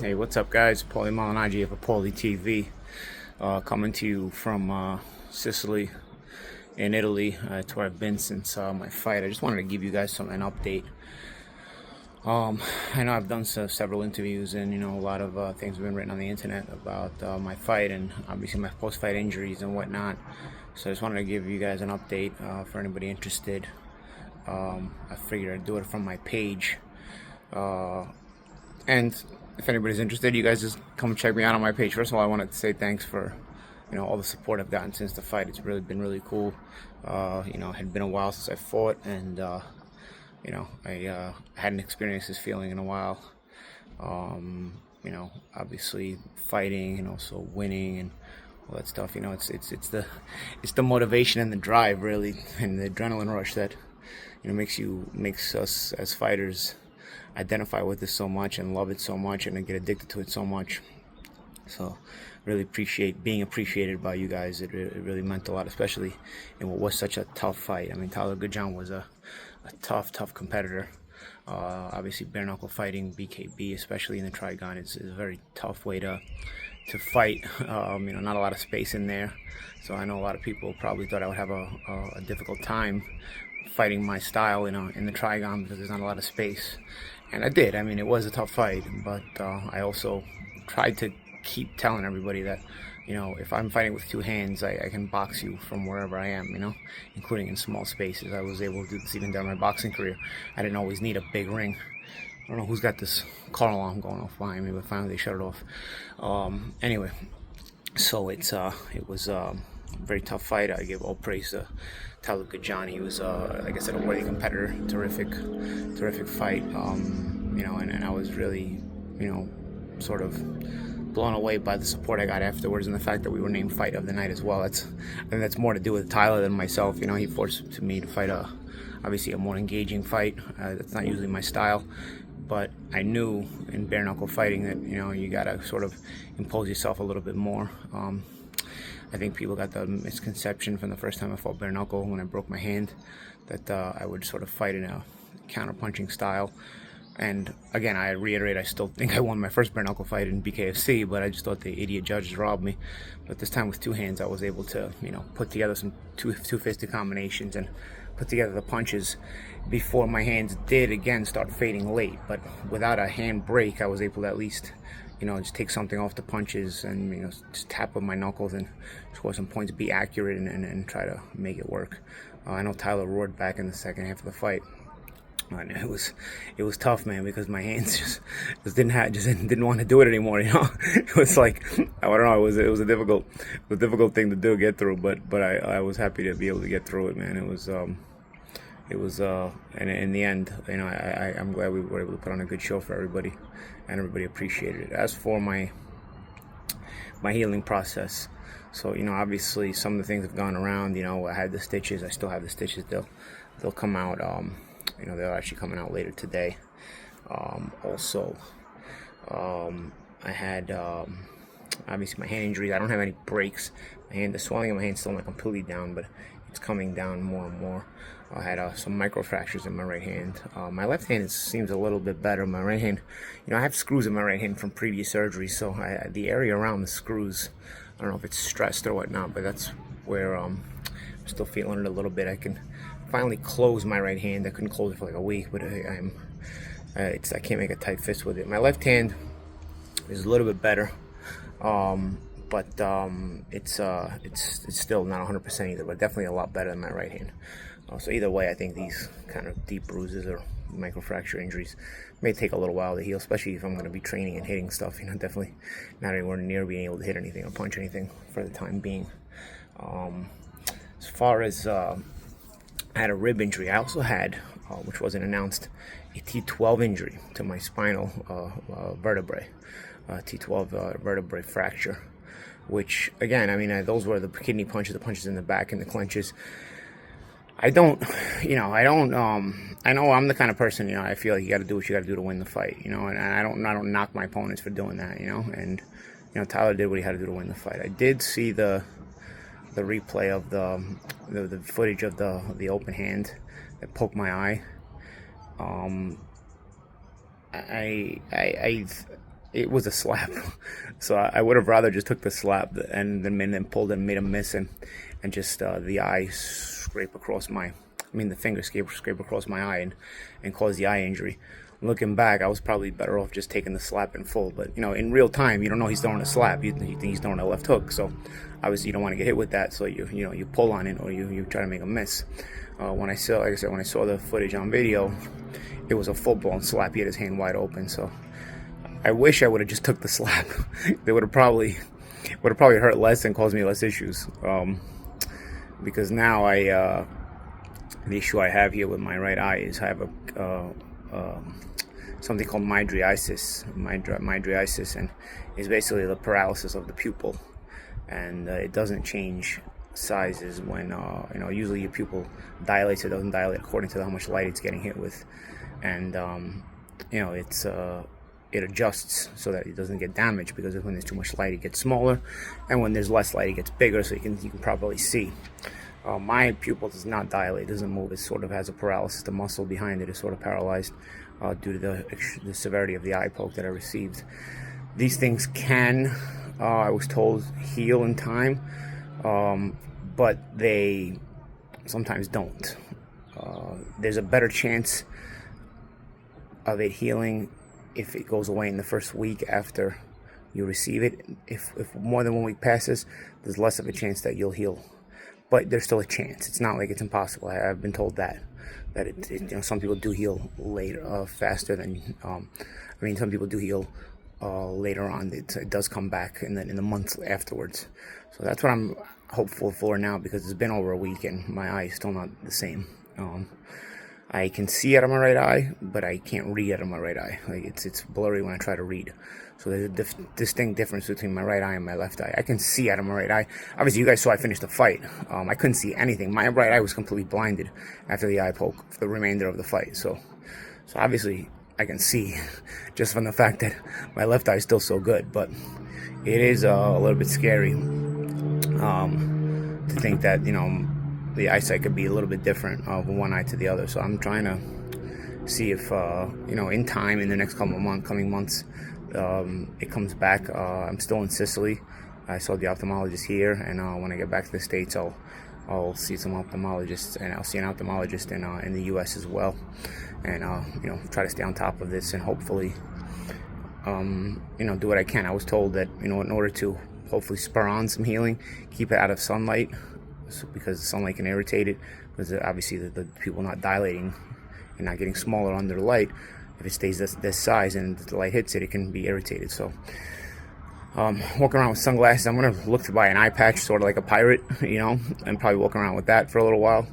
Hey, what's up, guys? Paulie malignaggi of Paulie TV, coming to you from Sicily in Italy. It's where I've been since my fight. I just wanted to give you guys an update. I know I've done several interviews, and a lot of things have been written on the internet about my fight and obviously my post-fight injuries and whatnot. So I just wanted to give you guys an update for anybody interested. I figured I'd do it from my page. And if anybody's interested, you guys just come check me out on my page. First of all, I wanted to say thanks for, all the support I've gotten since the fight. It's really been really cool. It had been a while since I fought, and I hadn't experienced this feeling in a while. Obviously fighting and also winning and all that stuff. It's the motivation and the drive, really, and the adrenaline rush that makes us as fighters identify with this so much and love it so much and get addicted to it so much. So really appreciate being appreciated by you guys. It really meant a lot, especially in what was such a tough fight. I mean, Tyler Goodjohn was a tough competitor. Obviously bare knuckle fighting, BKB, especially in the trigon, is a very tough way to fight. Not a lot of space in there, so I know a lot of people probably thought I would have a difficult time fighting my style in the trigon because there's not a lot of space. And I did. I mean, it was a tough fight, but I also tried to keep telling everybody that, if I'm fighting with two hands, I can box you from wherever I am, including in small spaces. I was able to do this even during my boxing career. I didn't always need a big ring. I don't know who's got this car alarm going off behind me, but finally they shut it off. Anyway, so it was a very tough fight. I give all praise to Tyler Goodjohn. He was, like I said, a worthy competitor. Terrific fight. And I was really, sort of blown away by the support I got afterwards, and the fact that we were named Fight of the Night as well. I think that's more to do with Tyler than myself. He forced me to fight obviously a more engaging fight. That's not usually my style, but I knew in bare knuckle fighting that you gotta sort of impose yourself a little bit more. I think people got the misconception from the first time I fought bare knuckle when I broke my hand that I would sort of fight in a counter-punching style. And again, I reiterate, I still think I won my first bare knuckle fight in BKFC, but I just thought the idiot judges robbed me. But this time with two hands, I was able to, put together some two-fisted combinations and put together the punches before my hands did again start fading late. But without a hand break, I was able to at least just take something off the punches and, just tap with my knuckles and score some points, be accurate and try to make it work. I know Tyler roared back in the second half of the fight. And it was tough, man, because my hands just didn't want to do it anymore. It was like, I don't know, it was a difficult thing to do, get through, but I was happy to be able to get through it, man. It was and in the end, I'm glad we were able to put on a good show for everybody, and everybody appreciated it. As for my healing process, so obviously some of the things have gone around. I had the stitches. I still have the stitches. They'll come out. They're actually coming out later today. I had obviously my hand injuries. I don't have any breaks. The swelling of my hand's still not completely down, but it's coming down more and more. I had some micro fractures in my right hand. My left hand seems a little bit better. My right hand, I have screws in my right hand from previous surgery, so the area around the screws, I don't know if it's stressed or whatnot, but that's where I'm still feeling it a little bit. I can finally close my right hand. I couldn't close it for like a week, but I can't make a tight fist with it. My left hand is a little bit better, but it's still not 100% either, but definitely a lot better than my right hand. So either way, I think these kind of deep bruises or microfracture injuries may take a little while to heal, especially if I'm going to be training and hitting stuff. Definitely not anywhere near being able to hit anything or punch anything for the time being. As far as I had a rib injury. I also had, which wasn't announced, a T12 injury to my spinal vertebrae, T12 vertebrae fracture, which again, those were the kidney punches, the punches in the back and the clenches. I know I'm the kind of person, I feel like you got to do what you got to do to win the fight, and I don't knock my opponents for doing that, and Tyler did what he had to do to win the fight. I did see the replay of the footage of the open hand that poked my eye. it was a slap. So I would have rather just took the slap and then pulled and made a miss, and just the eye scrape across my, the finger scrape across my eye and cause the eye injury. Looking back, I was probably better off just taking the slap in full. But in real time, you don't know he's throwing a slap. You think he's throwing a left hook. So obviously you don't want to get hit with that. So you pull on it, or you try to make a miss. When I saw the footage on video, it was a full-blown slap. He had his hand wide open. So I wish I would have just took the slap. They would have probably hurt less and caused me less issues. Because now the issue I have here with my right eye is I have something called mydriasis, and it's basically the paralysis of the pupil, and it doesn't change sizes when usually your pupil dilates. It doesn't dilate according to how much light it's getting hit with, and it adjusts so that it doesn't get damaged, because when there's too much light it gets smaller, and when there's less light it gets bigger, so you can properly see. My pupil does not dilate, it doesn't move. It sort of has a paralysis. The muscle behind it is sort of paralyzed due to the severity of the eye poke that I received. These things can, I was told, heal in time, but they sometimes don't. There's a better chance of it healing if it goes away in the first week after you receive it. If more than 1 week passes, there's less of a chance that you'll heal. But there's still a chance. It's not like it's impossible. I've been told that some people do heal later, faster than. Some people do heal later on. It does come back in the months afterwards. So that's what I'm hopeful for now, because it's been over a week and my eye is still not the same. I can see out of my right eye, but I can't read out of my right eye. Like it's blurry when I try to read. So there's a distinct difference between my right eye and my left eye. I can see out of my right eye. Obviously, you guys saw I finished the fight. I couldn't see anything. My right eye was completely blinded after the eye poke for the remainder of the fight. So obviously, I can see just from the fact that my left eye is still so good. But it is a little bit scary to think that the eyesight could be a little bit different from one eye to the other. So I'm trying to see if in time, in the next coming months, it comes back. I'm still in Sicily. I saw the ophthalmologist here, and when I get back to the States, I'll see some ophthalmologists, and I'll see an ophthalmologist in the U.S. as well, and try to stay on top of this, and hopefully do what I can. I was told that in order to hopefully spur on some healing, keep it out of sunlight, because sunlight can irritate it, because obviously the pupil not dilating and not getting smaller under the light. If it stays this size and the light hits it, it can be irritated. So walking around with sunglasses. I'm going to look to buy an eye patch, sort of like a pirate, and probably walk around with that for a little while.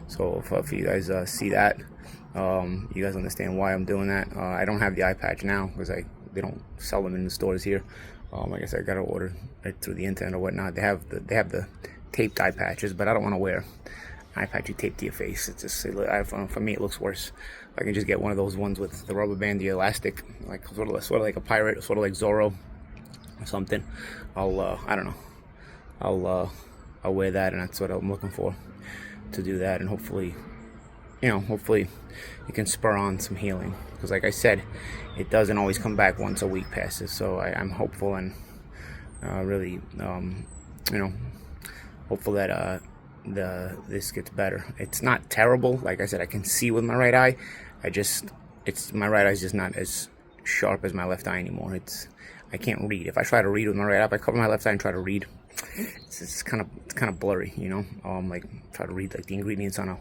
So if you guys see that, you guys understand why I'm doing that. I don't have the eye patch now because they don't sell them in the stores here. I guess I got to order it through the internet or whatnot. They have the taped eye patches, but I don't want to wear an eye patch you tape to your face. It's just, for me, it looks worse. I can just get one of those ones with the rubber band, the elastic, like sort of like a pirate, sort of like Zorro or something. I don't know. I'll wear that, and that's what I'm looking for, to do that, and hopefully it can spur on some healing. Because like I said, it doesn't always come back once a week passes. So I'm hopeful and really, hopeful that this gets better. It's not terrible. Like I said, I can see with my right eye. My right eye is just not as sharp as my left eye anymore. I can't read. If I try to read with my right eye, if I cover my left eye and try to read, it's kind of blurry, like try to read like the ingredients on a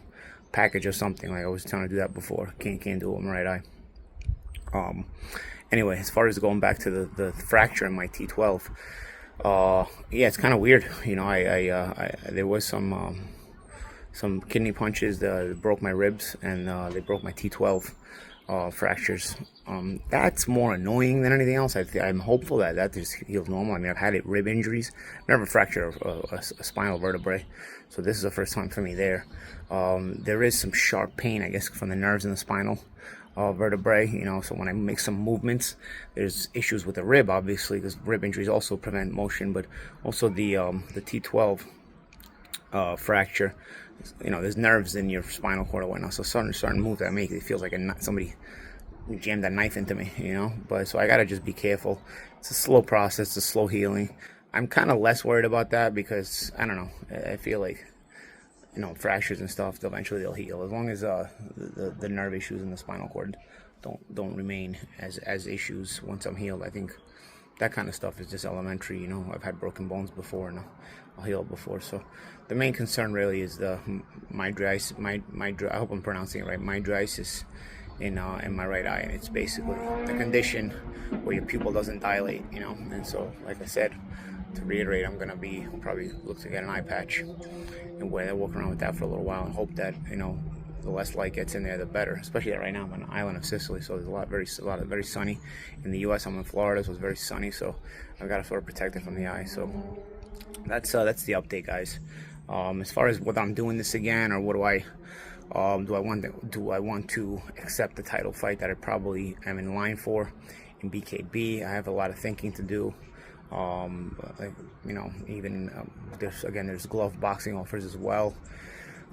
package or something. Like I was trying to do that before. Can't do it with my right eye. Anyway, as far as going back to the fracture in my T12, yeah, it's kind of weird. There was some kidney punches that broke my ribs, and they broke my T12 fractures. That's more annoying than anything else. I'm hopeful that just heals normal. I mean, I've had rib injuries, never fractured a spinal vertebrae, so this is the first time for me there. There is some sharp pain, I guess, from the nerves in the spinal vertebrae, so when I make some movements, there's issues with the rib, obviously, because rib injuries also prevent motion, but also the T12 fracture, there's nerves in your spinal cord or whatnot, so certain moves that I make, it feels like somebody jam that knife into me, you know. But so I gotta just be careful. It's a slow process, it's a slow healing. I'm kind of less worried about that because I don't know. I feel like, you know, fractures and stuff, eventually they'll heal as long as the nerve issues in the spinal cord don't remain as issues once I'm healed. I think that kind of stuff is just elementary, you know. I've had broken bones before and I'll heal before. So the main concern really is the mydriasis. I hope I'm pronouncing it right. Mydriasis in my right eye, and it's basically the condition where your pupil doesn't dilate, you know. And so, like I said, to reiterate, I'm gonna probably look to get an eye patch and walk around with that for a little while and hope that, you know, the less light gets in there, the better. Especially right now I'm on the island of Sicily, so there's a lot of very sunny. In the U.S., I'm in Florida, so it's very sunny, so I've got to sort of protect it from the eye. So that's the update, guys. As far as whether I'm doing this again or what do I want to accept the title fight that I probably am in line for in BKB? I have a lot of thinking to do. Like, you know, even there's glove boxing offers as well.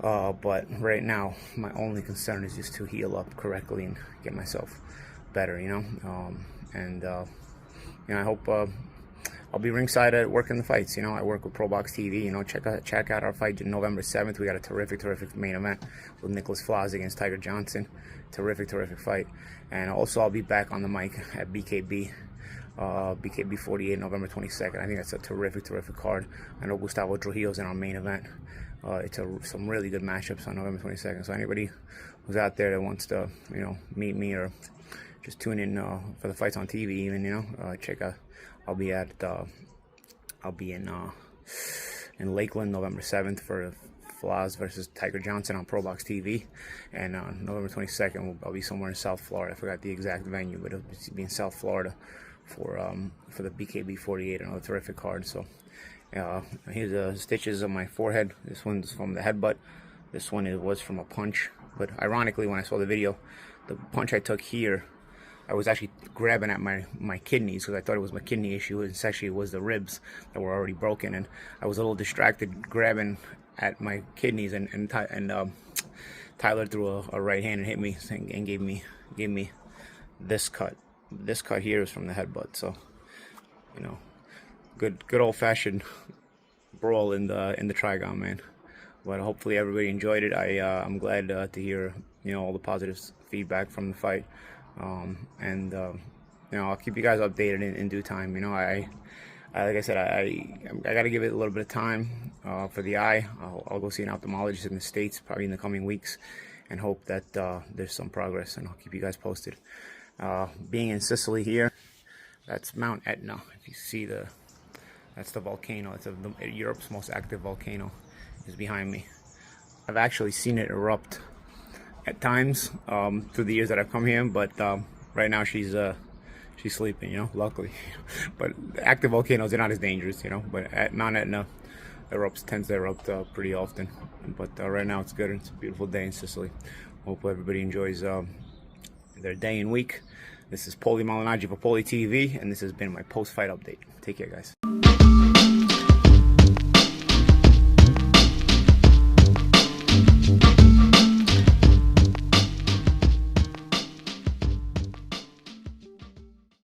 But right now, my only concern is just to heal up correctly and get myself better, you know. You know, I hope I'll be ringside at working the fights. You know, I work with ProBox TV. You know, check out our fight November 7th. We got a terrific main event with Nicholas Flaz against Tiger Johnson. Terrific fight. And also, I'll be back on the mic at BKB. BKB 48 November 22nd. I think that's a terrific card. I know Gustavo Trujillo's in our main event. It's some really good matchups on November 22nd. So anybody who's out there that wants to, you know, meet me or just tune in for the fights on TV, even, you know, check out. I'll be in Lakeland November 7th for Flaz versus Tiger Johnson on ProBox TV, and November 22nd I'll be somewhere in South Florida. I forgot the exact venue, but it'll be in South Florida for the BKB 48, another terrific card. So here's the stitches on my forehead. This one's from the headbutt. This one was from a punch. But ironically, when I saw the video, the punch I took here, I was actually grabbing at my kidneys because I thought it was my kidney issue. It actually was the ribs that were already broken, and I was a little distracted grabbing at my kidneys, and Tyler threw a right hand and hit me and gave me this cut. This cut here is from the headbutt. So, you know, good old-fashioned brawl in the Trigon, man. But hopefully everybody enjoyed it. I'm glad to hear, you know, all the positive feedback from the fight. You know, I'll keep you guys updated in due time. You know, I like I said, I got to give it a little bit of time for the eye. I'll go see an ophthalmologist in the States probably in the coming weeks, and hope that there's some progress, and I'll keep you guys posted. Being in Sicily here, that's Mount Etna. If you see that's the volcano. It's Europe's most active volcano is behind me. I've actually seen it erupt at times through the years that I've come here, but right now she's sleeping, you know, luckily. But active volcanoes are not as dangerous, you know, but at Mount Etna tends to erupt pretty often. But right now it's good. It's a beautiful day in Sicily. Hope everybody enjoys their day and week. This is Paulie Malignaggi for Paulie TV, and this has been my post-fight update. Take care, guys.